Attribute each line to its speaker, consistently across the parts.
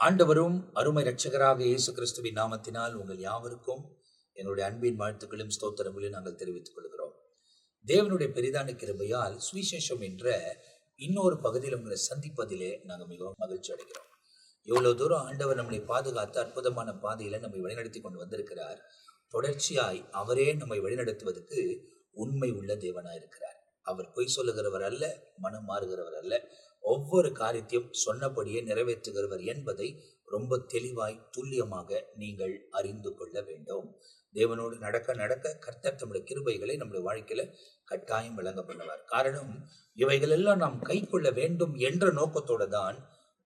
Speaker 1: ஆண்டவரும் அருமை இரட்சகராக இயேசு கிறிஸ்துவின் நாமத்தினால் உங்கள் யாவருக்கும் என்னுடைய அன்பின் வாழ்த்துக்களையும் ஸ்தோத்திரங்களையும் நாங்கள் தெரிவித்துக் கொள்கிறோம். தேவனுடைய பெரிதான கிருபையால் சுவிசேஷம் என்ற இன்னொரு பகுதியில் உங்களை சந்திப்பதிலே நாங்கள் மிகவும் மகிழ்ச்சி அடைகிறோம். எவ்வளவு தூரம் ஆண்டவர் நம்மளை பாதுகாத்து அற்புதமான பாதையில நம்மை வழிநடத்தி கொண்டு வந்திருக்கிறார். தொடர்ச்சியாய் அவரே நம்மை வழிநடத்துவதற்கு உண்மை உள்ள தேவனாயிருக்கிறார். அவர் பொய் சொல்லுகிறவர் அல்ல, மனம் மாறுகிறவர் அல்ல. ஒவ்வொரு காரியத்தையும் சொன்னபடியே நிறைவேற்றுகிறவர் என்பதை ரொம்ப தெளிவாய் துல்லியமாக நீங்கள் அறிந்து கொள்ள வேண்டும். தேவனோடு நடக்க நடக்க கர்த்தர் நம்முடைய கிருபைகளை நம்முடைய வாழ்க்கையில கட்டாயம் விளங்க பண்ணுவார். காரணம், இவைகளெல்லாம் நாம் கை கொள்ள வேண்டும் என்ற நோக்கத்தோடு தான்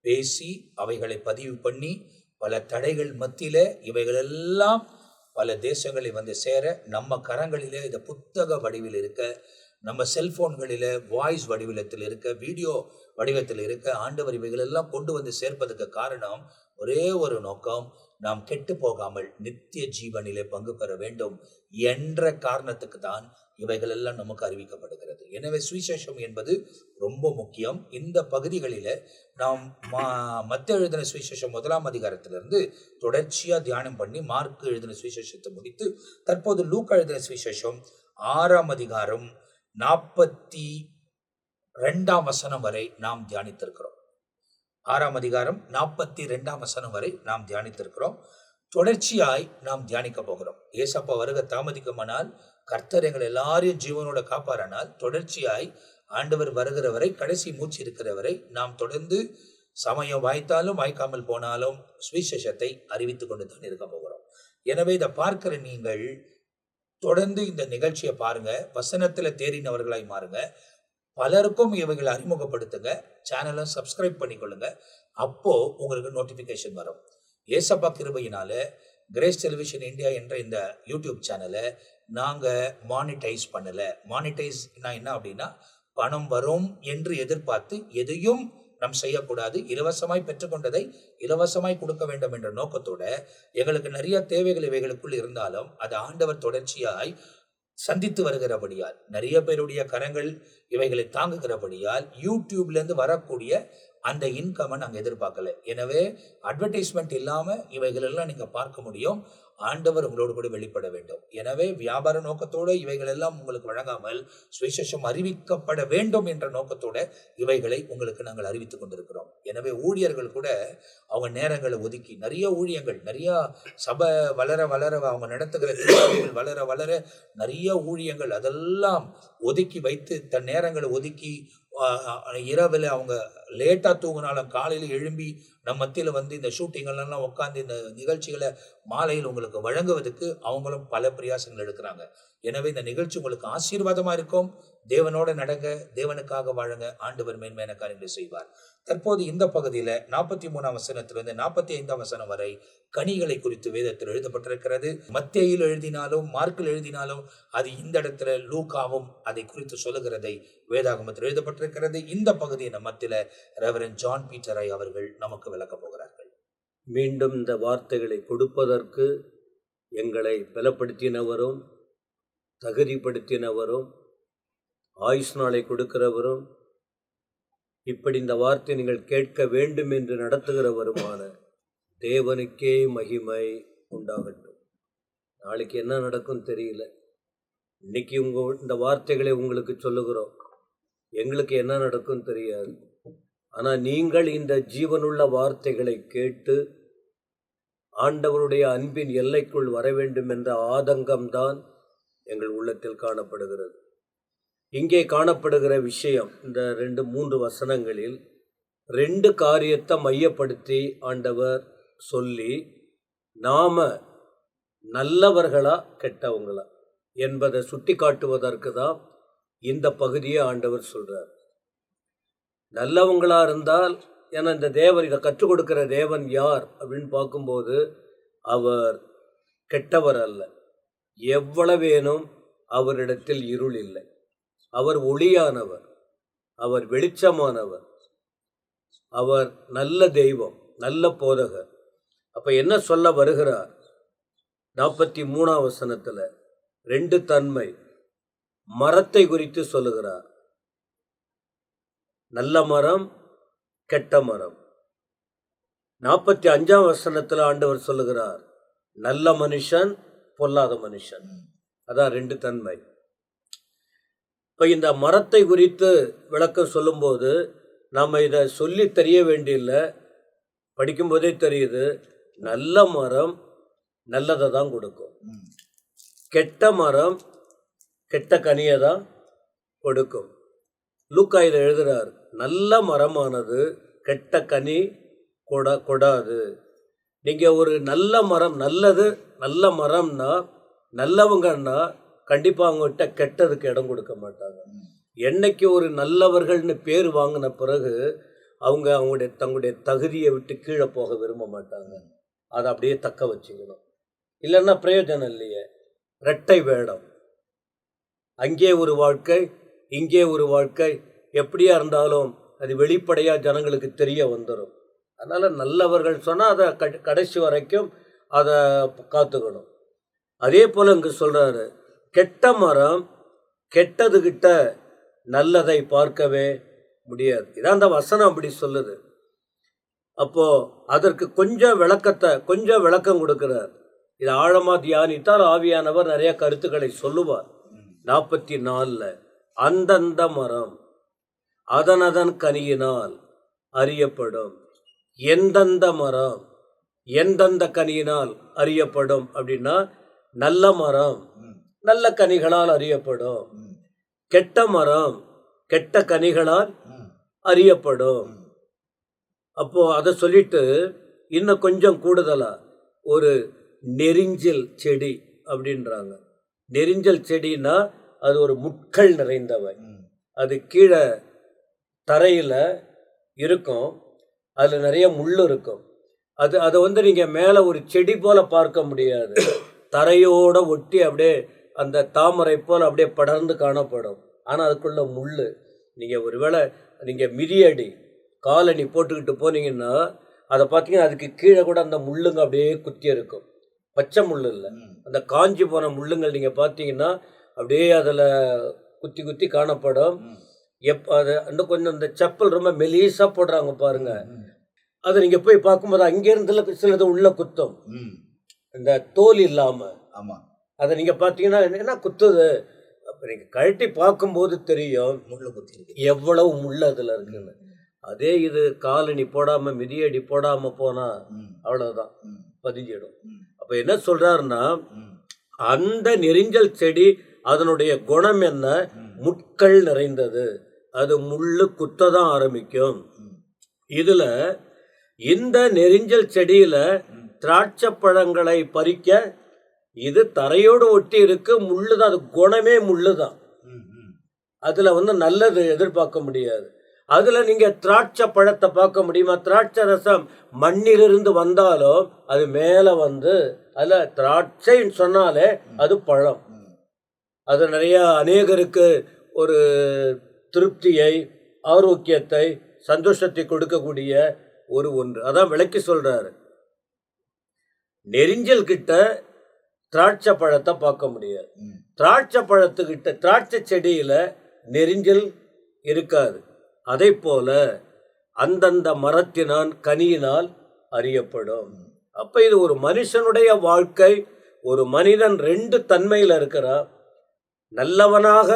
Speaker 1: பேசி அவைகளை பதிவு பண்ணி பல தடைகள் மத்தியில இவைகளெல்லாம் பல தேசங்களை வந்து சேர நம்ம கரங்களிலே இந்த புத்தக வடிவில் இருக்க, நம்ம செல்போன்களில வாய்ஸ் வடிவத்தில் இருக்க, வீடியோ வடிவத்தில் இருக்க ஆண்டவர் இவைகளெல்லாம் கொண்டு வந்து சேர்ப்பதற்கு காரணம் ஒரே ஒரு நோக்கம், நாம் கெட்டு போகாமல் நித்திய ஜீவனிலே பங்கு பெற வேண்டும் என்ற காரணத்துக்கு தான் இவைகளெல்லாம் நமக்கு அறிவிக்கப்படுகிறது. எனவே சுவிசேஷம் என்பது ரொம்ப முக்கியம். இந்த பகுதிகளில நாம் மத்தேயு எழுதின சுவிசேஷம் 1ஆம் அதிகாரத்திலிருந்து தொடர்ச்சியா தியானம் பண்ணி மார்க் எழுதின சுவிசேஷத்தை முடித்து தற்போது லூக்கா எழுதின சுவிசேஷம் 6ஆம் அதிகாரம் 42ஆம் வசனம் வரை நாம் தியானித்திருக்கிறோம். 6ஆம் அதிகாரம் 42ஆம் வசனம் வரை நாம் தியானித்திருக்கிறோம். தொடர்ச்சியாய் நாம் தியானிக்க போகிறோம். ஏசப்பா வருக தாமதிக்குமானால் கர்த்தர் எங்கள் எல்லாரையும் ஜீவனோட காப்பாரானால் தொடர்ச்சியாய் ஆண்டவர் வருகிறவரை, கடைசி மூச்சு இருக்கிறவரை நாம் தொடர்ந்து சமயம் வாய்த்தாலும் வாய்க்காமல் போனாலும் சுவிசேஷத்தை அறிவித்துக் கொண்டு தான் இருக்க போகிறோம். எனவே இதை பார்க்கிற நீங்கள் தொடர்ந்து இந்த நிகழ்ச்சியை பாருங்க, வசனத்துல தேறினவர்களாய் மாறுங்க, பலருக்கும் இவைகளை அறிமுகப்படுத்துங்க, சேனலை சப்ஸ்கிரைப் பண்ணிக்கொள்ளுங்க. அப்போ உங்களுக்கு நோட்டிபிகேஷன் வரும். ஏசப்பா கிருபையினால கிரேஸ் டெலிவிஷன் இந்தியா என்ற இந்த யூடியூப் சேனலை நாங்க மானிட்டைஸ் பண்ணல. மானிட்டைஸ்னா என்ன அப்படின்னா, பணம் வரும் என்று எதிர்பார்த்து எதையும் நாம் செய்யக்கூடாது. இலவசமாய் பெற்றுக்கொண்டதை இலவசமாய் கொடுக்க வேண்டும் என்ற நோக்கத்தோட எங்களுக்கு நிறைய தேவைகள் இவைகளுக்குள் இருந்தாலும் அது ஆண்டவர் தொடர்ச்சியாய் சந்தித்து வருகிறபடியால், நிறைய பேருடைய கரங்கள் இவைகளை தாங்குகிறபடியால் யூடியூப்ல இருந்து வரக்கூடிய அந்த இன்கமை நாங்கள் எதிர்பார்க்கல. எனவே அட்வர்டைஸ்மெண்ட் இல்லாம இவைகள் எல்லாம் நீங்க பார்க்க முடியும். ஆண்டவர் உங்களோடு கூட வெளிப்பட வேண்டும். எனவே வியாபார நோக்கத்தோடு இவைகள் எல்லாம் உங்களுக்கு வழங்காமல் சுவிசேஷம் அறிவிக்கப்பட வேண்டும் என்ற நோக்கத்தோட இவைகளை உங்களுக்கு நாங்கள் அறிவித்துக் கொண்டிருக்கிறோம். எனவே ஊழியர்கள் கூட அவங்க நேரங்களை ஒதுக்கி, நிறைய ஊழியங்கள், நிறைய சபை வளர வளர, அவங்க நடத்துகிற திருவிழாக்கள் வளர வளர நிறைய ஊழியங்கள் அதெல்லாம் ஒதுக்கி வைத்து தன் நேரங்களை ஒதுக்கி இரவில் அவங்க லேட்டா தூங்கினாலும் காலையில் எழும்பி நம்ம மத்தியில் வந்து இந்த ஷூட்டிங்கெல்லாம் உட்காந்து இந்த நிகழ்ச்சிகளை மாலையில் உங்களுக்கு வழங்குவதற்கு அவங்களும் பல பிரயாசங்கள் எடுக்கிறாங்க. எனவே இந்த நிகழ்ச்சி உங்களுக்கு ஆசீர்வாதமா இருக்கும். தேவனோட நடங்க, தேவனுக்காக வாழுங்க, ஆண்டவர் மேன்மையான காரியங்களை செய்வார். தற்போது இந்த பகுதியில 43ஆம் வசனத்திலிருந்து 45ஆம் வசனம் வரை கனிகளை குறித்து வேதத்தில் எழுதப்பட்டிருக்கிறது. மத்தேயில் எழுதினாலும் மார்க்கில் எழுதினாலும் அது இந்த இடத்துல லூக்காவும் அதை குறித்து சொல்லுகிறதை வேதாகமத்தில் எழுதப்பட்டிருக்கிறது. இந்த பகுதியை மத்தியில ரெவரண்ட் ஜான் பீட்டரை அவர்கள் நமக்கு விளக்க போகிறார்கள்.
Speaker 2: மீண்டும் இந்த வார்த்தைகளை கொடுப்பதற்கு எங்களை பலப்படுத்தினவரும் தகுதிப்படுத்தினவரும் ஆயுஷ் நாளை கொடுக்கிறவரும் இப்படி இந்த வார்த்தை நீங்கள் கேட்க வேண்டும் என்று நடத்துகிறவருமான தேவனுக்கே மகிமை உண்டாகட்டும். நாளைக்கு என்ன நடக்கும் தெரியல. இன்னைக்கு இந்த வார்த்தைகளை உங்களுக்கு சொல்லுகிறோம். எங்களுக்கு என்ன நடக்கும் தெரியாது. ஆனால் நீங்கள் இந்த ஜீவனுள்ள வார்த்தைகளை கேட்டு ஆண்டவருடைய அன்பின் எல்லைக்குள் வர வேண்டும் என்ற ஆதங்கம்தான் எங்கள் உள்ளத்தில் காணப்படுகிறது. இங்கே காணப்படுகிற விஷயம் இந்த 2-3 வசனங்களில் 2 காரியத்தை மையப்படுத்தி ஆண்டவர் சொல்லி, நாம நல்லவர்களா கெட்டவங்களா என்பதை சுட்டி காட்டுவதற்கு தான் இந்த பகுதியை ஆண்டவர் சொல்றார். நல்லவங்களா இருந்தால், ஏன்னா இந்த தேவன், இதை கற்றுக் கொடுக்கிற தேவன் யார் அப்படின்னு பார்க்கும்போது அவர் கெட்டவர் அல்ல. எவ்வளவேனும் அவரிடத்தில் இருள் இல்லை. அவர் ஒளியானவர், அவர் வெளிச்சமானவர், அவர் நல்ல தெய்வம், நல்ல போதகர். அப்ப என்ன சொல்ல வருகிறார்? 43ஆம் வசனத்துல 2 தன்மை மரத்தை குறித்து சொல்லுகிறார். நல்ல மரம், கெட்ட மரம். 45ஆம் வசனத்தில் ஆண்டவர் சொல்லுகிறார், நல்ல மனுஷன் பொல்லாத மனுஷன். அதான் ரெண்டு தன்மை. இப்போ இந்த மரத்தை குறித்து விளக்கம் சொல்லும்போது நம்ம இதை சொல்லி தெரிய வேண்டியில்லை, படிக்கும்போதே தெரியுது. நல்ல மரம் நல்லதை தான் கொடுக்கும், கெட்ட மரம் கெட்ட கனியை தான் கொடுக்கும். லூக்கா இதை எழுதுகிறார், நல்ல மரமானது கெட்ட கனி கொடாது. நீங்கள் ஒரு நல்ல மரம், நல்ல மரம்னா நல்லவங்கன்னா கண்டிப்பாக அவங்ககிட்ட கெட்டதுக்கு இடம் கொடுக்க மாட்டாங்க. என்னைக்கு ஒரு நல்லவர்கள்னு பேர் வாங்கின பிறகு அவங்க தங்களுடைய தகுதியை விட்டு கீழே போக விரும்ப மாட்டாங்க. அதை அப்படியே தக்க வச்சுக்கணும். இல்லைன்னா பிரயோஜனம் இல்லையே. இரட்டை வேடம், அங்கே ஒரு வாழ்க்கை இங்கே ஒரு வாழ்க்கை, எப்படியா இருந்தாலும் அது வெளிப்படையாக ஜனங்களுக்கு தெரிய வந்துடும். அதனால் நல்லவர்கள் சொன்னால் அதை கடைசி வரைக்கும் அதை காத்துக்கணும். அதே போல் இங்கே சொல்கிறாரு, கெட்ட மரம் கெட்டதுகிட்ட நல்லதை பார்க்கவே முடியாது. இதான் அந்த வசனம் அப்படி சொல்லுது. அப்போது அதற்கு கொஞ்சம் விளக்கம் கொடுக்குறார். இதை ஆழமாக தியானித்தால் ஆவியானவர் நிறைய கருத்துக்களை சொல்லுவார். 44 அந்தந்த மரம் அதனதன் கனியினால் அறியப்படும். எந்தெந்த மரம் எந்தெந்த கனியினால் அறியப்படும் அப்படின்னா, நல்ல மரம் நல்ல கனிகளால் அறியப்படும், கெட்ட மரம் கெட்ட கனிகளால் அறியப்படும். அப்போ அதை சொல்லிட்டு இன்னும் கொஞ்சம் கூடுதலா ஒரு நெரிஞ்சல் செடி அப்படின்றாங்க. நெரிஞ்சல் செடின்னா அது ஒரு முட்கள் நிறைந்தவை. அது கீழே தரையில் இருக்கும், அதில் நிறைய முள் இருக்கும். அதை நீங்கள் மேலே ஒரு செடி போல் பார்க்க முடியாது. தரையோடு ஒட்டி அப்படியே அந்த தாமரை போல் அப்படியே படர்ந்து காணப்படும். ஆனால் அதுக்குள்ள முள். நீங்கள் ஒருவேளை நீங்கள் மிதியடி காலணி போட்டுக்கிட்டு போனீங்கன்னா அதை பார்த்தீங்கன்னா அதுக்கு கீழே கூட அந்த முள்ளுங்க அப்படியே குத்தி இருக்கும். பச்சை முள் இல்லை, அந்த காஞ்சி போன முள்ளுங்கள் நீங்கள் பார்த்தீங்கன்னா அப்படியே அதில் குத்தி குத்தி காணப்படும். அது இன்னும் கொஞ்சம் இந்த செப்பல் ரொம்ப மெலீஸாக போடுறாங்க பாருங்க, அதை நீங்கள் போய் பார்க்கும்போது அங்கேருந்து சிலது உள்ள குத்தும், இந்த தோல் இல்லாமல்.
Speaker 1: ஆமாம்,
Speaker 2: அதை நீங்கள் பார்த்தீங்கன்னா என்ன குத்துது. அப்போ நீங்கள் கழட்டி பார்க்கும்போது தெரியும்
Speaker 1: முள்ளு குத்தி
Speaker 2: எவ்வளவு முள் அதில் இருக்குன்னு. அதே இது காலணி போடாமல் மிதியடி போடாமல் போனால் அவ்வளோதான், பதிஞ்சிடும். அப்போ என்ன சொல்கிறாருன்னா, அந்த நெரிஞ்சல் செடி அதனுடைய குணம் என்ன? முட்கள் நிறைந்தது. அது முள்ளு குத்த தான் ஆரம்பிக்கும். இதில் இந்த நெரிஞ்சல் செடியில் திராட்சை பழங்களை பறிக்க இது தரையோடு ஒட்டி இருக்கு, முள்ளு தான், அது குணமே முள்ளு தான். அதில் நல்லது எதிர்பார்க்க முடியாது. அதில் நீங்கள் திராட்சை பழத்தை பார்க்க முடியுமா? திராட்சை ரசம் மண்ணிலிருந்து வந்தாலும் அது மேலே அதில் திராட்சைன்னு சொன்னாலே அது பழம். அது நிறைய அநேகருக்கு ஒரு திருப்தியை, ஆரோக்கியத்தை, சந்தோஷத்தை கொடுக்கக்கூடிய ஒன்று. அதான் விளக்கி சொல்கிறாரு. நெரிஞ்சல் கிட்ட திராட்சை பழத்தை பார்க்க முடியாது. திராட்சை பழத்துக்கிட்ட, திராட்சை செடியில் நெரிஞ்சல் இருக்காது. அதை போல அந்தந்த மரத்தினான் கனியினால் அறியப்படும். அப்போ இது ஒரு மனுஷனுடைய வாழ்க்கை. ஒரு மனிதன் ரெண்டு தன்மையில் இருக்கிறான். நல்லவனாக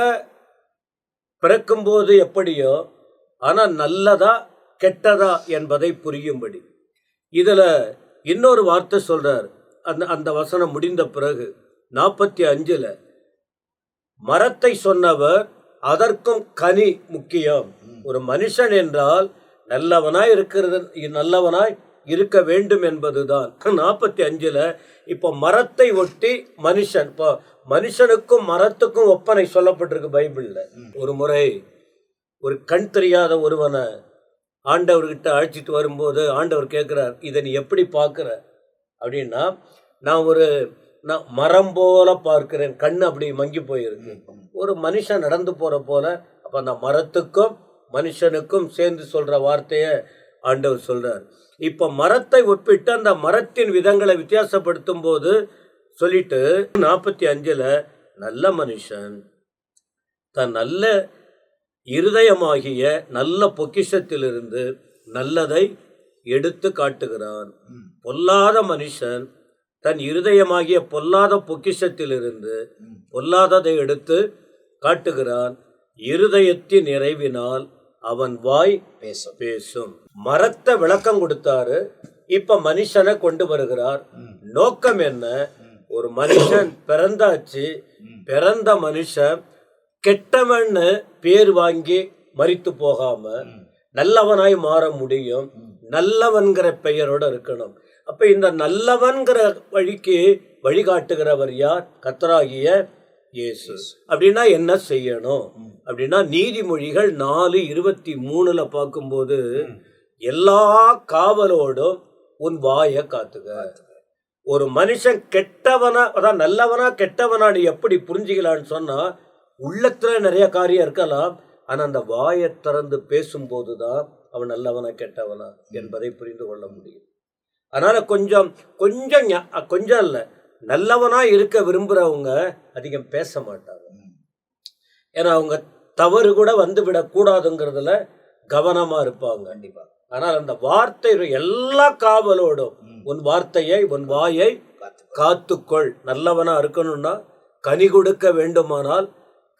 Speaker 2: பிறக்கும்போது எப்படியோ, ஆனால் நல்லதா கெட்டதா என்பதை புரியும்படி. இதில் இன்னொரு வார்த்தை சொல்கிறார். அந்த வசனம் முடிந்த பிறகு 45 மரத்தை சொன்னவர் அதற்கும் கனி முக்கியம். ஒரு மனுஷன் என்றால் நல்லவனாய் இருக்க வேண்டும் என்பதுதான். 45 இப்போ மரத்தை ஒட்டி மனுஷன், இப்போ மனுஷனுக்கும் மரத்துக்கும் ஒப்பனை சொல்லப்பட்டிருக்கு பைபிளில். ஒரு முறை ஒரு கண் தெரியாத ஒருவனை ஆண்டவர்கிட்ட அழைச்சிட்டு வரும்போது ஆண்டவர் கேட்குறார், இதை நீ எப்படி பார்க்குற அப்படின்னா, நான் மரம் போல பார்க்கிறேன், கண் அப்படி மங்கி போயிருக்கு. ஒரு மனுஷன் நடந்து போகிற போல. அப்போ அந்த மரத்துக்கும் மனுஷனுக்கும் சேர்ந்து சொல்கிற வார்த்தையை ஆண்டவர் சொல்கிறார். இப்போ மரத்தை ஒப்பிட்டு அந்த மரத்தின் விதங்களை வித்தியாசப்படுத்தும் போது சொல்லிட்டு 45 நல்ல மனுஷன் தன் நல்ல இருதயமாகிய நல்ல பொக்கிஷத்திலிருந்து நல்லதை எடுத்து காட்டுகிறான். பொல்லாத மனுஷன் தன் இருதயமாகிய பொல்லாத பொக்கிஷத்திலிருந்து பொல்லாததை எடுத்து காட்டுகிறான். இருதயத்தின் நிறைவினால் அவன் வாய் பேசும். மரத்தை விளக்கம் கொடுத்தாரு, இப்ப மனுஷனை கொண்டு வருகிறார். நோக்கம் என்ன? ஒரு மனுஷன் பிறந்தாச்சு, பிறந்த மனுஷன் கெட்டவன்னு பேர் வாங்கி மரித்து போகாம நல்லவனாய் மாற முடியும். நல்லவன்கிற பெயரோட இருக்கணும். அப்ப இந்த நல்லவன்கிற வழிக்கு வழிகாட்டுகிறவர் யார்? கர்த்தராகிய இயேசு. அப்படின்னா என்ன செய்யணும் அப்படின்னா, நீதிமொழிகள் 4:23 பார்க்கும்போது, எல்லா காவலோடும் உன் வாயை காத்துக. ஒரு மனுஷன் கெட்டவனா, அதான் நல்லவனா கெட்டவனா நீ எப்படி புரிஞ்சுக்கலான்னு சொன்னா, உள்ளத்துல நிறைய காரியம் இருக்கலாம், ஆனா அந்த வாயை திறந்து பேசும்போதுதான் அவன் நல்லவனா கெட்டவனா என்பதை புரிந்து கொள்ள முடியும். அதனால கொஞ்சம் இல்ல, நல்லவனா இருக்க விரும்புறவங்க அதிகம் பேச மாட்டாங்க. ஏன்னா அவங்க தவறு கூட வந்து விடக்கூடாதுங்கிறதுல கவனமா இருப்பாங்க. கண்டிப்பா. ஆனால் அந்த வார்த்தை எல்லா காவலோடும் உன் வார்த்தையை, உன் வாயை காத்துக்கொள். நல்லவனா இருக்கணும்னா, கனி கொடுக்க வேண்டுமானால்,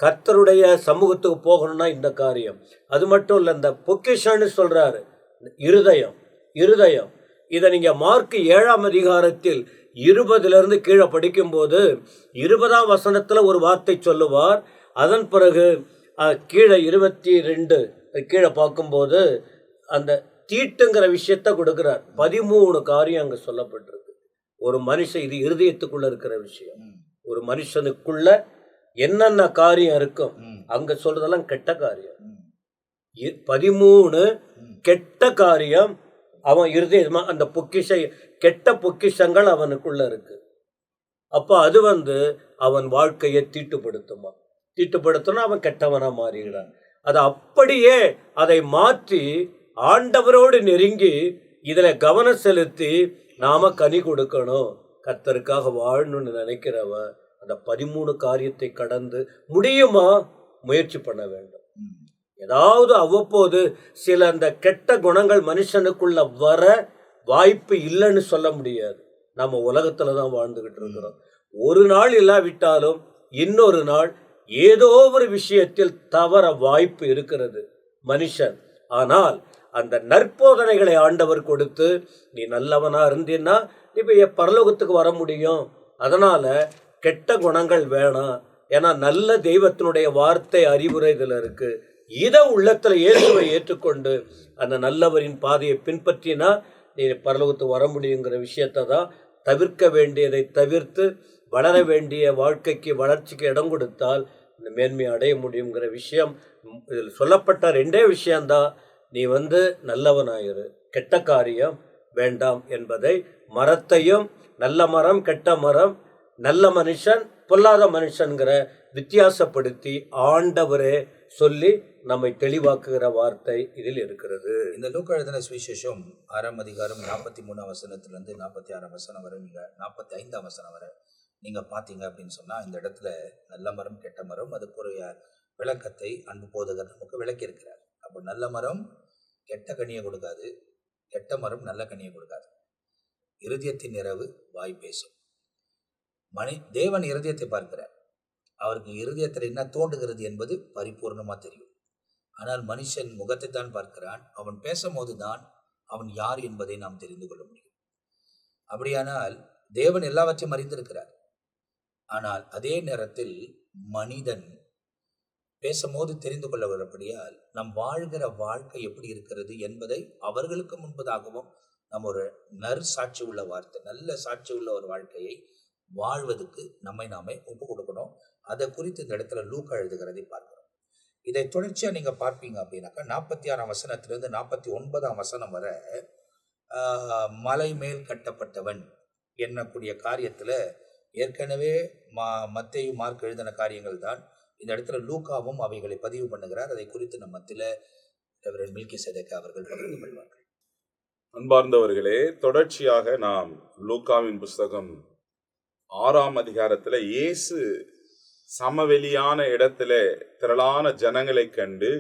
Speaker 2: கர்த்தருடைய சமூகத்துக்கு போகணும்னா இந்த காரியம். அது மட்டும் இல்லை, இந்த பொக்கிஷன்னு சொல்றாரு, இருதயம். இதை நீங்க மார்க் 7ஆம் அதிகாரத்தில் 20 கீழே படிக்கும்போது 20ஆம் வசனத்துல ஒரு வார்த்தை சொல்லுவார். அதன் பிறகு கீழே 22 கீழே பார்க்கும்போது அந்த தீட்டுங்கிற விஷயத்த கொடுக்கிறார். 13 காரியம் அங்க சொல்லப்பட்டிருக்கு. ஒரு மனுஷன், இது இருதயத்துக்குள்ள இருக்கிற விஷயம். ஒரு மனுஷனுக்குள்ள என்னென்ன காரியம் இருக்கும் அங்க சொல்றதெல்லாம் கெட்ட காரியம். 13 கெட்ட காரியம் அவன் இருதயமா, அந்த கெட்ட பொக்கிஷங்கள் அவனுக்குள்ள இருக்கு. அப்ப அது அவன் வாழ்க்கையை தீட்டுப்படுத்தணும், அவன் கெட்டவனா மாறிடுறான். அது அப்படியே அதை மாற்றி ஆண்டவரோடு நெருங்கி இதுல கவனம் செலுத்தி நாம கனி கொடுக்கணும். கர்த்தருக்காக வாழணும்னு நினைக்கிறவன் அந்த 13 காரியத்தை கடந்து முடியுமா? முயற்சி பண்ண வேண்டும். ஏதாவது அவ்வப்போது சில அந்த கெட்ட குணங்கள் மனுஷனுக்குள்ள வர வாய்ப்பு இல்லைன்னு சொல்ல முடியாது. நம்ம உலகத்துலதான் வாழ்ந்துகிட்டு இருக்கிறோம். ஒரு நாள் இல்லாவிட்டாலும் இன்னொரு நாள் ஏதோ ஒரு விஷயத்தில் தவற வாய்ப்பு இருக்கிறது மனுஷன். ஆனால் அந்த நற்போதனைகளை ஆண்டவர் கொடுத்து, நீ நல்லவனா இருந்தீன்னா இப்ப பரலோகத்துக்கு வர முடியும். அதனால கெட்ட குணங்கள் வேணாம். ஏன்னா நல்ல தெய்வத்தினுடைய வார்த்தை, அறிவுரை இதுல இருக்கு. இதை உள்ளத்துல இயேசுவை ஏற்றுக்கொண்டு அந்த நல்லவரின் பாதையை பின்பற்றினா நீ பரலோகத்துக்கு வர முடியுங்கிற விஷயத்தை தான், தவிர்க்க வேண்டியதை தவிர்த்து வளர வேண்டிய வாழ்க்கைக்கு, வளர்ச்சிக்கு இடம் கொடுத்தால் இந்த மேன்மையை அடைய முடியுங்கிற விஷயம் இதில் சொல்லப்பட்ட 2 விஷயம்தான். நீ நல்லவனாயிரு, கெட்ட காரியம் வேண்டாம் என்பதை, மரத்தையும் நல்ல மரம் கெட்ட மரம், நல்ல மனுஷன் பொல்லாத மனுஷன்கிற வித்தியாசப்படுத்தி ஆண்டவரே சொல்லி நம்மை தெளிவாக்குகிற வார்த்தை இதில் இருக்கிறது.
Speaker 1: இந்த லூக்கா எழுதின சுவிசேஷம் 6ஆம் அதிகாரம் 43ஆம் வசனத்திலிருந்து 46ஆம் வசனம் வரை, நீங்க 45ஆம் வசனம் வரை நீங்க பார்த்தீங்க அப்படின்னு சொன்னா, இந்த இடத்துல நல்ல மரம் கெட்ட மரம் அதுக்குரிய விளக்கத்தை அன்பு போதகர் நமக்கு விளக்கி இருக்கிறார். அப்போ நல்ல மரம் கெட்ட கனியை கொடுக்காது, கெட்ட மரம் நல்ல கனியை கொடுக்காது. இருதயத்தின் நிறைவு வாய் பேசும். தேவன் இருதயத்தை பார்க்கிறார். அவருக்கு இருதயத்தில் என்ன தோன்றுகிறது என்பது பரிபூர்ணமா தெரியும். ஆனால் மனுஷன் முகத்தை தான் பார்க்கிறான். அவன் பேசும்போது தான் அவன் யார் என்பதை நாம் தெரிந்து கொள்ள முடியும். அப்படியானால் தேவன் எல்லாவற்றையும் அறிந்திருக்கிறார். ஆனால் அதே நேரத்தில் மனிதன் பேசும்போது தெரிந்து கொள்ள வரப்படியால் நம் வாழ்கிற வாழ்க்கை எப்படி இருக்கிறது என்பதை அவர்களுக்கு முன்பதாகவும் நம்ம ஒரு நற்சாட்சி உள்ள வார்த்தை, நல்ல சாட்சி உள்ள ஒரு வாழ்க்கையை வாழ்வதற்கு நம்மை நாமே ஒப்பு கொடுக்கணும். அதை குறித்து இந்த இடத்துல லூக்கா எழுதுகிறதை பார்க்கிறோம். இதை தொடர்ச்சியா நீங்க பார்ப்பீங்க அப்படின்னாக்கா 46ஆம் வசனத்திலிருந்து 49ஆம் வசனம் வரை மலை மேல் கட்டப்பட்டவன் என்னக்கூடிய காரியத்துல ஏற்கனவே மத்தேயு மார்க் எழுதின காரியங்கள் தான் இந்த இடத்துல லூக்காவும் அவைகளை பதிவு பண்ணுகிறார். அதை குறித்து நம்ம மத்தியில ரெவரண்ட் மெல்கிசேதேக் அவர்கள் பகிர்ந்து கொள்வார்கள்.
Speaker 3: அன்பார்ந்தவர்களே, தொடர்ச்சியாக நாம் லூக்காவின் புஸ்தகம் 6ஆம் அதிகாரத்துல இயேசு சமவெளியான இடத்துல திரளான ஜனங்களை கண்டு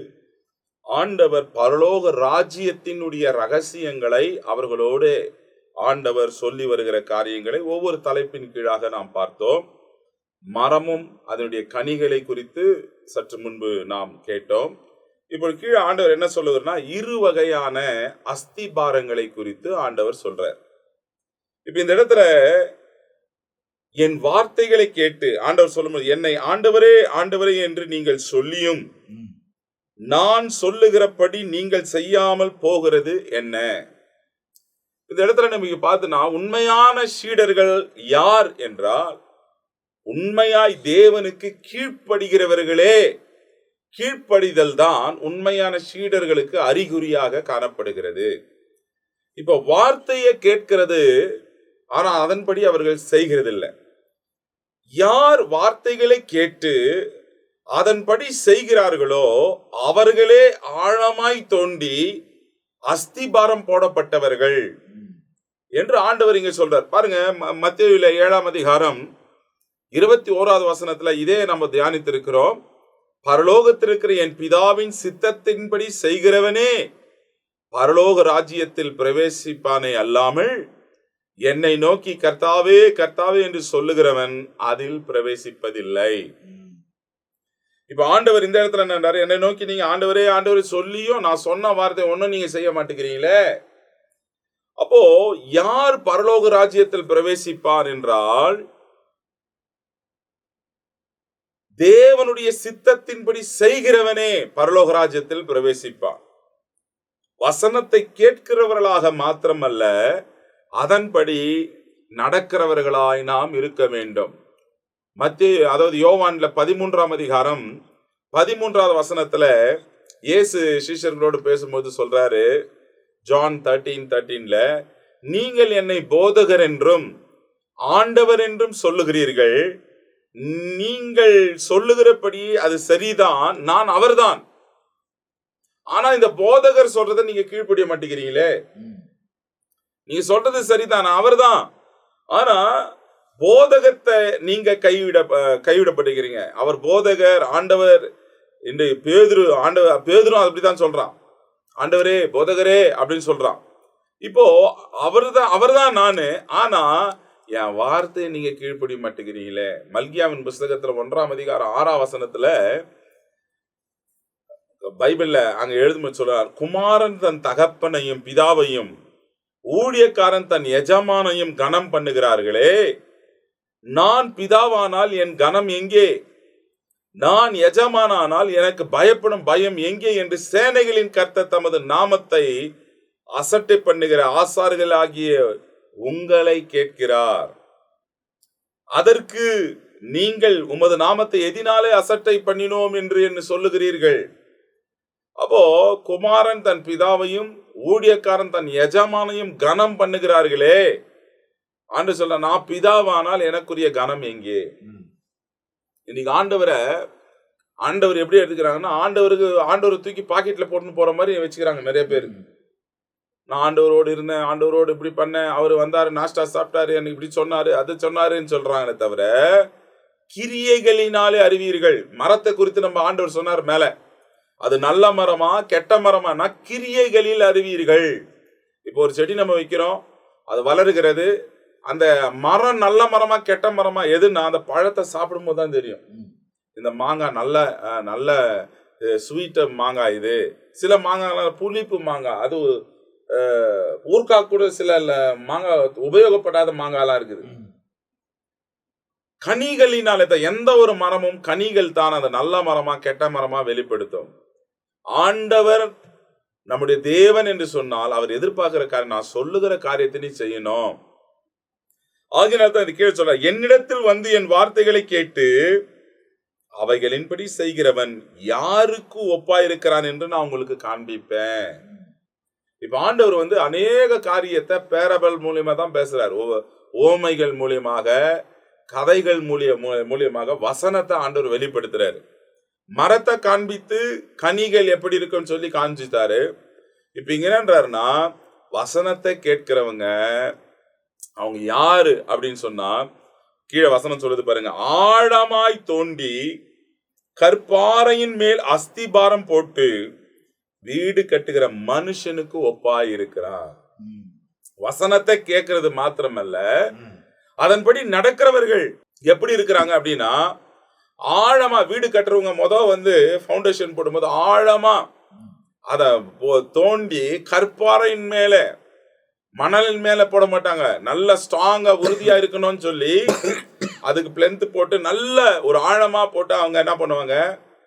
Speaker 3: ஆண்டவர் பரலோக ராஜ்யத்தினுடைய ரகசியங்களை அவர்களோடு ஆண்டவர் சொல்லி வருகிற காரியங்களை ஒவ்வொரு தலைப்பின் கீழாக நாம் பார்த்தோம். மரமும் அதனுடைய கனிகளை குறித்து சற்று முன்பு நாம் கேட்டோம். இப்போ கீழே ஆண்டவர் என்ன சொல்லுவார்னா, 2 வகையான அஸ்திபாரங்களை குறித்து ஆண்டவர் சொல்றார். இப்ப இந்த இடத்துல என் வார்த்தைகளை கேட்டு ஆண்டவர் சொல்லும்போது, என்னை ஆண்டவரே ஆண்டவரே என்று நீங்கள் சொல்லியும் நான் சொல்லுகிறபடி நீங்கள் செய்யாமல் போகிறது என்ன? இந்த இடத்துல நம்ம பார்த்தோம்னா, உண்மையான சீடர்கள் யார் என்றால், உண்மையாய் தேவனுக்கு கீழ்ப்படுகிறவர்களே. கீழ்ப்படிதல் தான் உண்மையான சீடர்களுக்கு அறிகுறியாக காணப்படுகிறது. இப்ப வார்த்தையை கேட்கிறது, ஆனா அதன்படி அவர்கள் செய்கிறதில்லை. யார் வார்த்தைகளை கேட்டு அதன்படி செய்கிறார்களோ அவர்களே ஆழமாய் தோண்டி அஸ்திபாரம் போடப்பட்டவர்கள் என்று ஆண்டவர் இங்க சொல்றார். பாருங்க, மத்தேயுல 7ஆம் அதிகாரம் 21வது வசனத்துல இதே நம்ம தியானித்திருக்கிறோம். பரலோகத்திற்கிற என் பிதாவின் சித்தத்தின்படி செய்கிறவனே பரலோக ராஜ்யத்தில் பிரவேசிப்பானே அல்லாமல் என்னை நோக்கி கர்த்தாவே கர்த்தாவே என்று சொல்லுகிறவன் அதில் பிரவேசிப்பதில்லை. இப்ப ஆண்டவர் இந்த இடத்துல என்ன, என்னை நோக்கி நீங்க ஆண்டவரே ஆண்டவரே சொல்லியும் நான் சொன்ன வார்த்தை ஒன்னும் நீங்க செய்ய மாட்டேங்கிறீங்களே. அப்போ யார் பரலோக ராஜ்யத்தில் பிரவேசிப்பார் என்றால், தேவனுடைய சித்தத்தின்படி செய்கிறவனே பரலோக ராஜ்யத்தில் பிரவேசிப்பான். வசனத்தை கேட்கிறவர்களாக மாத்திரமல்ல, அதன்படி நடக்கிறவர்களாய் நாம் இருக்க வேண்டும். அதாவது யோவான்ல 13ஆம் அதிகாரம் 13வது வசனத்துல இயேசு சீஷர்களோடு பேசும்போது சொல்றாரு, ஜான் 13:13ல, நீங்கள் என்னை போதகர் என்றும் ஆண்டவர் என்றும் சொல்லுகிறீர்கள். நீங்கள் சொல்லுகிறபடி அது சரிதான், நான் அவர்தான். ஆனா இந்த போதகர் சொல்றதை நீங்க கீழ்ப்படிய மாட்டேங்கிறீங்களே. நீங்க சொல்றது சரிதான், அவர்தான். ஆனா போதகத்தை நீங்க கைவிடப்பட்டிருக்கிறீங்க. அவர் போதகர், ஆண்டவர் என்று பேதுரும் அப்படிதான் சொல்றான். ஆண்டவரே போதகரே அப்படின்னு சொல்றான். இப்போ அவர்தான் நானு, ஆனா என் வார்த்தையை நீங்க கீழ்ப்படிய மாட்டேங்கிறீங்களே. மல்கியாவின் புஸ்தகத்துல 1ஆம் அதிகாரம் 6ஆம் வசனத்துல பைபிள்ல அங்க எழுதும் சொல்றார், குமாரன் தன் தகப்பனையும் பிதாவையும் ஊழியக்காரன் தன் எஜமானையும் கனம் பண்ணுகிறார்களே, நான் பிதாவானால் என் கனம் எங்கே? நான் எஜமானானால் எனக்கு பயப்படும் பயம் எங்கே என்று சேனைகளின் கர்த்தர் தமது நாமத்தை அசட்டை பண்ணுகிற ஆசார்கள் ஆகிய உங்களை கேட்கிறார். அதற்கு நீங்கள் உமது நாமத்தை எதினாலே அசட்டை பண்ணினோம் என்று சொல்லுகிறீர்கள். அப்போ குமாரன் தன் பிதாவையும் ஊழியக்காரன் தன் எஜமானையும் கனம் பண்ணுகிறார்களே. ஆண்டு சொல்ல, நான் பிதாவானால் எனக்குரிய கனம் எங்கே? இன்னைக்கு ஆண்டவர் எப்படி எடுத்துக்கிறாங்கன்னா, ஆண்டவர் தூக்கி பாக்கெட்ல போட்டு போற மாதிரி வச்சுக்கிறாங்க நிறைய பேர். நான் ஆண்டவரோடு இருந்தேன், ஆண்டவரோடு இப்படி பண்ணேன், அவர் வந்தாரு, நாஸ்டா சாப்பிட்டாரு, எனக்கு இப்படி சொன்னாரு, அது சொன்னாருன்னு சொல்றாங்களே தவிர, கிரியைகளினாலே அறிவீர்கள். மரத்தை குறித்து நம்ம ஆண்டவர் சொன்னார் மேல, அது நல்ல மரமா கெட்ட மரமா, கிரியைகளில் அறிவீர்கள். இப்போ ஒரு செடி நம்ம வைக்கிறோம், அது வளருகிறது. அந்த மரம் நல்ல மரமா கெட்ட மரமா எதுன்னா அந்த பழத்தை சாப்பிடும் போது தான் தெரியும். இந்த மாங்காய் நல்ல ஸ்வீட் மாங்காய், இது சில மாங்காய் புளிப்பு மாங்காய், அது ஊர்க்காய் கூட சில மாங்காய் உபயோகப்படாத மாங்காய்லாம் இருக்குது. கனிகளினால எந்த ஒரு மரமும் கனிகள் தான் அந்த நல்ல மரமா கெட்ட மரமா வெளிப்படுத்தும். ஆண்டவர் நம்முடைய தேவன் என்று சொன்னால் அவர் எதிர்பார்க்கிற காரியம், நான் சொல்லுகிற காரியத்தை நீ செய்யணும். ஆகினால் தான் கீழே சொல்ற, என்னிடத்தில் வந்து என் வார்த்தைகளை கேட்டு அவைகளின்படி செய்கிறவன் யாருக்கு ஒப்பாயிருக்கிறான் என்று நான் உங்களுக்கு காண்பிப்பேன். இப்ப ஆண்டவர் அநேக காரியத்தை பேரபல் மூலியமா தான் பேசுறாரு. ஓமைகள் மூலியமாக, கதைகள் மூலியமாக வசனத்தை ஆண்டவர் வெளிப்படுத்துறாரு. மரத்தை காண்பித்து கனிகள் எப்படி இருக்குன்னு சொல்லி காண்பித்தாரு. இப்ப இங்க என்னன்றாருன்னா, வசனத்தை கேட்கிறவங்க அவங்க யாரு அப்படின்னு சொன்னா, கீழே வசனம் சொல்லுது பாருங்க, ஆழமாய் தோண்டி கற்பாறையின் மேல் அஸ்திபாரம் போட்டு வீடு கட்டுகிற மனுஷனுக்கு ஒப்பாய் இருக்கிறான். வசனத்தை கேட்கறது மாத்திரமல்ல, அதன்படி நடக்கிறவர்கள் எப்படி இருக்கிறாங்க அப்படின்னா, ஆழமா வீடு கட்டுறவங்க ஃபவுண்டேஷன் போடும்போது ஆழமா அத தோண்டி கற்பாறையின் மேல மணலின் மேல போட மாட்டாங்க. நல்ல ஸ்ட்ராங்கா உறுதியா இருக்கணும்னு சொல்லி அதுக்கு பிளென்த் போட்டு நல்ல ஒரு ஆழமா போட்டு அவங்க என்ன பண்ணுவாங்க,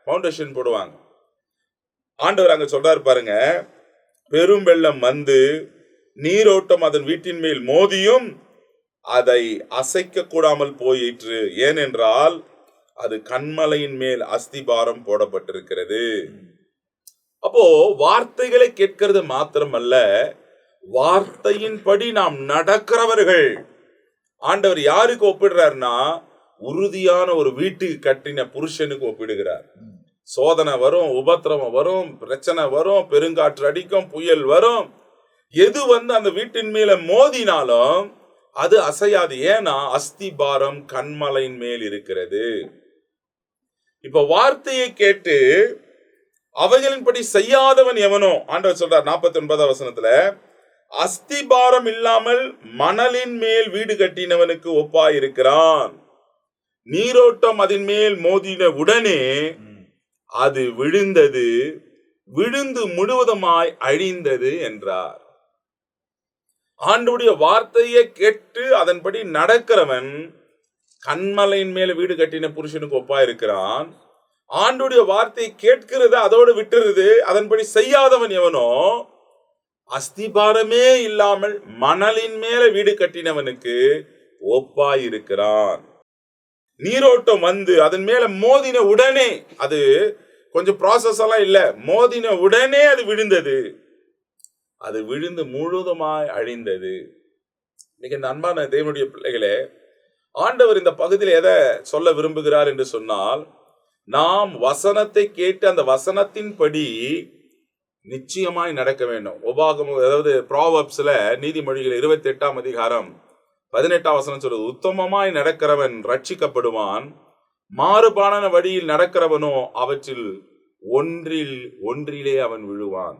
Speaker 3: ஃபவுண்டேஷன் போடுவாங்க. ஆண்டவர் அங்க சொல்றாரு பாருங்க, பெரும் வெள்ளம் வந்து நீரோட்டம் அதன் வீட்டின் மேல் மோதியும் அதை அசைக்க கூடாமல் போயிற்று, ஏனென்றால் அது கன்மலையின் மேல் அஸ்திபாரம் போடப்பட்டிருக்கிறது. அப்போ வார்த்தைகளை கேட்கிறது மாத்திரமல்ல, வார்த்தையின்படி நாம் நடக்கிறவர்கள். ஆண்டவர் யாருக்கு ஒப்பிடுறாருன்னா, உறுதியான ஒரு வீட்டுக்கு கட்டின புருஷனுக்கு ஒப்பிடுகிறார். சோதனை வரும், உபத்திரவம் வரும், பிரச்சனை வரும், பெருங்காற்று அடிக்கும், புயல் வரும், எது அந்த வீட்டின் மேல மோதினாலும் அது அசையாது. ஏன்னா அஸ்திபாரம் கன்மலையின் மேல் இருக்கிறது. இப்ப வார்த்தையை கேட்டு அவைகளின்படி செய்யாதவன் எவனோ, ஆண்டவர் சொல்றார் 49 வசனத்துல, அஸ்திபாரம் இல்லாமல் மணலின் மேல் வீடு கட்டினவனுக்கு ஒப்பாயிருக்கிறான். நீரோட்டம் அதன் மேல் மோதின உடனே அது விழுந்தது, விழுந்து முழுவதுமாய் அழிந்தது என்றார். ஆண்டவருடைய வார்த்தையை கேட்டு அதன்படி நடக்கிறவன் கன்மலையின் மேல வீடு கட்டின புருஷனுக்கு ஒப்பா இருக்கிறான். ஆண்டவருடைய வார்த்தையை கேட்கிறது, அதோடு விட்டுறது, அதன்படி செய்யாதவன் எவனோ அஸ்திபாரமே இல்லாமல் மணலின் மேல வீடு கட்டினவனுக்கு ஒப்பாய் இருக்கிறான். நீரோட்டம் வந்து அதன் மேல மோதின உடனே, அது கொஞ்சம் ப்ராசஸ் எல்லாம் இல்ல, மோதின உடனே அது விழுந்தது, அது விழுந்து முழுவதுமாய் அழிந்தது. இன்னைக்கு இந்த அன்பான தேவனுடைய பிள்ளைகளே, ஆண்டவர் இந்த பகுதியில் எதை சொல்ல விரும்புகிறார் என்று சொன்னால், நாம் வசனத்தை கேட்டு அந்த வசனத்தின்படி நிச்சயமாய் நடக்க வேண்டும். ப்ராவர்ப்ஸ்ல நீதிமொழிகள் 28 அதிகாரம் 18 வசனம் சொல்றது, உத்தமமாய் நடக்கிறவன் ரட்சிக்கப்படுவான், மாறுபாடான வழியில் நடக்கிறவனோ அவற்றில் ஒன்றிலே அவன் விழுவான்.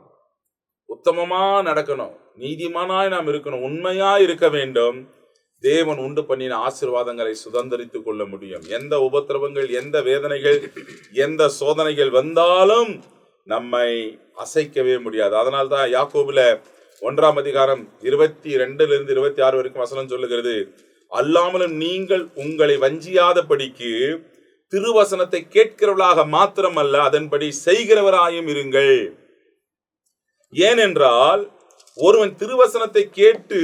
Speaker 3: உத்தமமா நடக்கணும், நீதிமானாய் நாம் இருக்கணும், உண்மையா இருக்க வேண்டும். தேவன் உண்டு பண்ணின ஆசீர்வாதங்களை சுதந்திரித்துக் கொள்ள முடியும். எந்த உபத்திரவங்கள், எந்த வேதனைகள், எந்த சோதனைகள் வந்தாலும் நம்மை அசைக்கவே முடியாது. அதனால்தான் யாக்கோபுல 1 அதிகாரம் 22 26 வரைக்கும் வசனம் சொல்லுகிறது, அல்லாமலும் நீங்கள் உங்களை வஞ்சியாதபடிக்கு திருவசனத்தை கேட்கிறவர்களாக மாத்திரமல்ல, அதன்படி செய்கிறவராயும் இருங்கள். ஏனென்றால் ஒருவன் திருவசனத்தை கேட்டு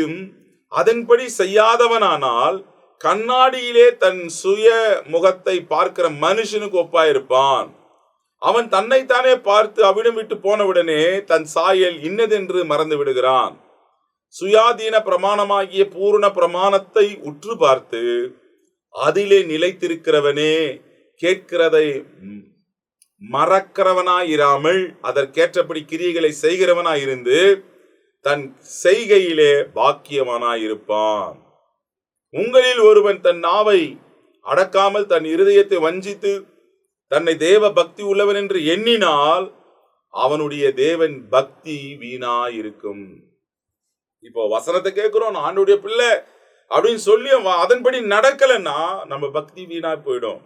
Speaker 3: அதன்படி செய்யாதவனானால் கண்ணாடியிலே தன் சுய முகத்தை பார்க்கிற மனுஷனுக்கு ஒப்பாயிருப்பான். அவன் தன்னைத்தானே பார்த்து அவிடம் விட்டு போனவுடனே தன் சாயல் இன்னதென்று மறந்து விடுகிறான். சுயாதீன பிரமாணமாகிய பூரண பிரமாணத்தை உற்று பார்த்து அதிலே நிலைத்திருக்கிறவனே கேட்கிறதை மறக்கிறவனாயிராமல் அதற்கேற்றபடி கிரியைகளை செய்கிறவனாயிருந்து தன் செய்கையிலே பாக்கியவானாயிருப்பான். உங்களில் ஒருவன் தன் நாவை அடக்காமல் தன் இருதயத்தை வஞ்சித்து தன்னை தேவ பக்தி உள்ளவன் என்று எண்ணினால் அவனுடைய தேவன் பக்தி வீணாயிருக்கும். இப்போ வசனத்தை கேட்கிறோம், ஆண்டவருடைய பிள்ளை அப்படின்னு சொல்லி அதன்படி நடக்கலன்னா நம்ம பக்தி வீணா போயிடும்.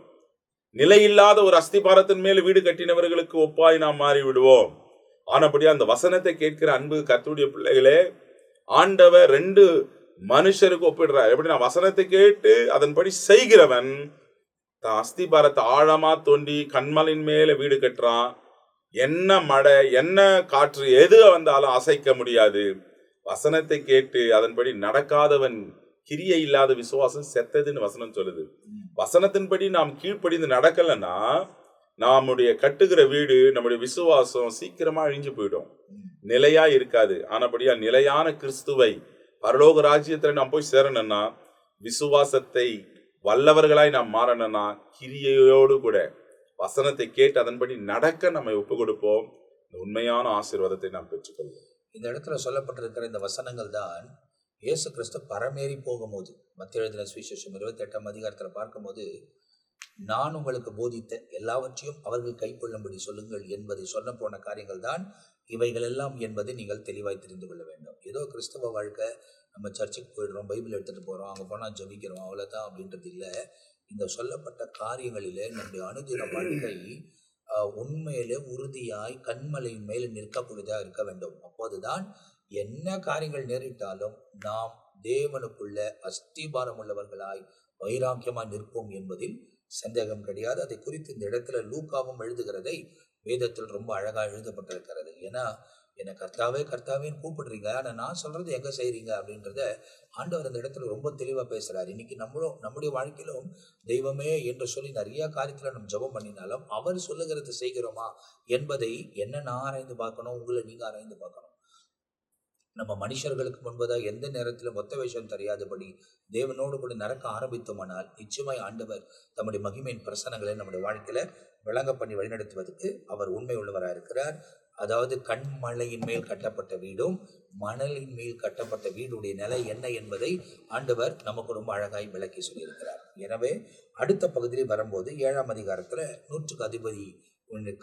Speaker 3: நிலையில்லாத ஒரு அஸ்திபாரத்தின் மேல வீடு கட்டினவர்களுக்கு ஒப்பாய் நாம் மாறி விடுவோம். ஆனபடி அந்த வசனத்தை கேட்கிற அன்பு கர்த்தருடைய பிள்ளைகளே, ஆண்டவர் 2 மனுஷருக்கு ஒப்பிடுறார். எப்படின்னா, வசனத்தை கேட்டு அதன்படி செய்கிறவன் தான் அஸ்திபாரத்தை ஆழமா தோண்டி கண்மலின் மேல வீடு கட்டுறான். என்ன மழை, என்ன காற்று, எது வந்தாலும் அசைக்க முடியாது. வசனத்தை கேட்டு அதன்படி நடக்காதவன் கிரியை இல்லாத விசுவாசம் செத்ததுன்னு வசனம் சொல்லுது. வசனத்தின்படி நாம் கீழ்ப்படிந்து நடக்கலன்னா நம்முடைய கட்டுகிற வீடு, நம்முடைய விசுவாசம் சீக்கிரமா அழிஞ்சு போயிடும், நிலையா இருக்காது. ஆனபடியா நிலையான கிறிஸ்துவை பரலோக ராஜ்யத்துல நாம் போய் சேரணும்னா, விசுவாசத்தை வல்லவர்களாய் நாம் மாறணும்னா, கிரியையோடு கூட வசனத்தை கேட்டு அதன்படி நடக்க நம்மை ஒப்பு கொடுப்போம். உண்மையான ஆசீர்வாதத்தை நாம் பெற்றுக்கொள்வோம்.
Speaker 1: இந்த இடத்துல சொல்லப்பட்டிருக்கிற இந்த வசனங்கள் தான் இயேசு கிறிஸ்து பரமேறி போகும்போது, மத்திய எழுதின சுவிசேஷம் 28 அதிகாரத்தில் பார்க்கும்போது, நான் உங்களுக்கு போதித்த எல்லாவற்றையும் அவர்கள் கைக்கொள்ளும்படி சொல்லுங்கள் என்பதை சொல்ல போன காரியங்கள் தான் இவைகள் எல்லாம் என்பதை நீங்கள் தெளிவாய் தெரிந்து கொள்ள வேண்டும். ஏதோ கிறிஸ்தவ வாழ்க்கை, நம்ம சர்ச்சுக்கு போயிடுறோம், பைபிள் எடுத்துகிட்டு போகிறோம், அங்கே போனால் ஜெபிக்கிறோம், அவ்வளோதான் அப்படின்றது இல்லை. இந்த சொல்லப்பட்ட காரியங்களிலே நம்முடைய அனுதின வாழ்க்கை உண்மையிலே உறுதியாய் கண்மலையின் மேலே நிற்கக்கூடியதாக இருக்க வேண்டும். அப்போதுதான் என்ன காரியங்கள் நேரிட்டாலும் நாம் தேவனுக்குள்ள அஸ்திபாரம் உள்ளவர்களாய் வைராக்கியமாய் நிற்போம் என்பதில் சந்தேகம் கிடையாது. அதை குறித்து இந்த இடத்துல லூக்காவும் எழுதுகிறதை வேதத்தில் ரொம்ப அழகாக எழுதப்பட்டிருக்கிறது. ஏன்னா என்னை கர்த்தாவே கர்த்தாவேன்னு கூப்பிடுறீங்க, ஆனால் நான் சொல்றது எங்க செய்றீங்க அப்படின்றத ஆண்டவர் அந்த இடத்துல ரொம்ப தெளிவாக பேசுறாரு. இன்னைக்கு நம்முடைய வாழ்க்கையிலும் தெய்வமே என்று சொல்லி நிறைய காரியத்தில் நம்ம ஜெபம் பண்ணினாலும் அவர் சொல்லுகிறது செய்கிறோமா என்பதை என்ன நான் ஆராய்ந்து பார்க்கணும், உங்களை நீங்க ஆராய்ந்து பார்க்கணும். நம்ம மனுஷர்களுக்கு முன்பதாக எந்த நேரத்திலும் ஒத்த வேஷம் தெரியாதபடி தேவனோடு கூட நடக்க ஆரம்பித்தோமானால் நிச்சயமாய் ஆண்டவர் தம்முடைய மகிமையின் பிரசனங்களை நம்முடைய வாழ்க்கையில விளங்க பண்ணி வழிநடத்துவதற்கு அவர் உண்மை உள்ளவராக இருக்கிறார். அதாவது கண்மலையின் மேல் கட்டப்பட்ட வீடும் மணலின் மேல் கட்டப்பட்ட வீடுடைய நிலை என்ன என்பதை ஆண்டவர் நமக்கு ரொம்ப அழகாய் விளக்கி சொல்லியிருக்கிறார். எனவே அடுத்த பகுதியில் வரும்போது 7ஆம் அதிகாரத்துல 100க்கு அதிபதி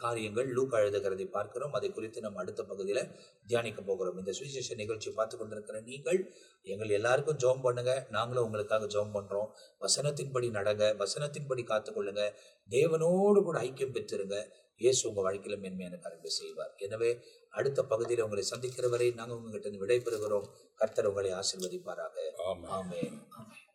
Speaker 1: காரியங்கள் லூக்கா எழுதுகிறதை பார்க்கிறோம். அதை குறித்து நம்ம அடுத்த பகுதியில் தியானிக்க போகிறோம். இந்த சுவிசேஷ நிகழ்ச்சி பார்த்து கொண்டிருக்கிற நீங்கள் எங்கள் எல்லாருக்கும் ஜெபம் பண்ணுங்க, நாங்களும் உங்களுக்காக ஜெபம் பண்றோம். வசனத்தின்படி நடங்க, வசனத்தின்படி காத்துக்கொள்ளுங்க, தேவனோடு கூட ஐக்கியம் பெற்றிருங்க. இயேசு உங்க வாழ்க்கையில மேன்மையான காரியத்தை செய்வார். எனவே அடுத்த பகுதியில் உங்களை சந்திக்கிற வரை நாங்கள் உங்ககிட்ட விடை பெறுகிறோம். கர்த்தர் உங்களை ஆசீர்வதிப்பாராக. ஆமென். ஆமென்.